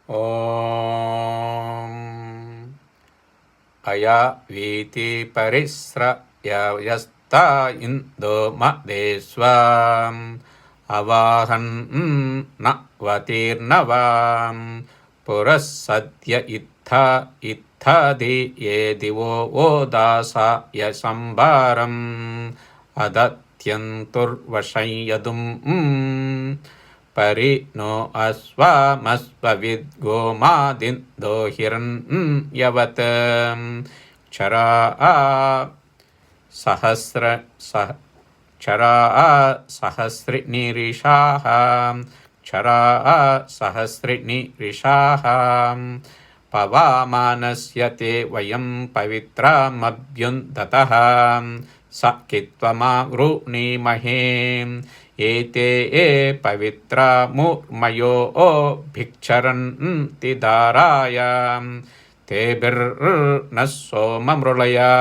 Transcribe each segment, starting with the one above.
ఓం అయా వీతి పరిస్రయస్త ఇందో మదేస్వాం అవాహన్ నవతీర్ణవాం పురస్సద్య ఇత్థది ఏ దివో ఓదాసాయ సంభారం అదత్యంతుర్వశయదుం పరి నో అస్వామస్వవిద్గోమాదిందో హిరణ్యవత్ చరా సహస్రినిరిషాః పవామానస్య తే వయం పవిత్రామభ్యున్నతః స కిత్వమాగృణీమహే ఏతే పవిత్రా మూర్మయో భిక్షరంతి దారాయ తేభిర్నః సోమమృళయా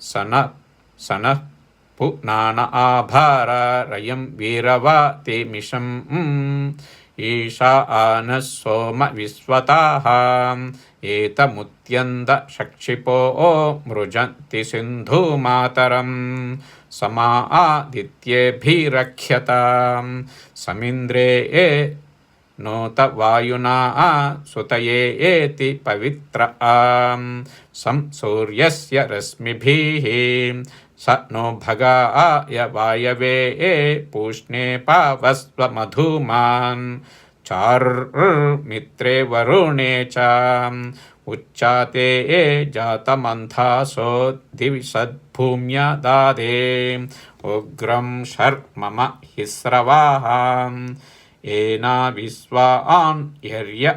సనః పునాన ఆభారయం వీరవాతిమిషం ఈశానः సోమ విశ్వతాః ఏతముత్యంద షక్షిపో మృజంతి సింధూమాతరం సమాదిత్యేభిరక్ష్యతాం సమింద్రే నోత వాయునా సుతయే ఏతి పవిత్ర సం సూర్యస్య రశ్మిభిః స నో భగాయ వాయవే పూష్ణే పావస్వ మధుమాన్ చార్మిత్రే వరుణే చ ఉచ్చాతే జాతమంథాసో దివి సద్భూమ్య దాదే ఉగ్రం శర్మమ హిస్రవాః ఏనా విశ్వాన్ యర్య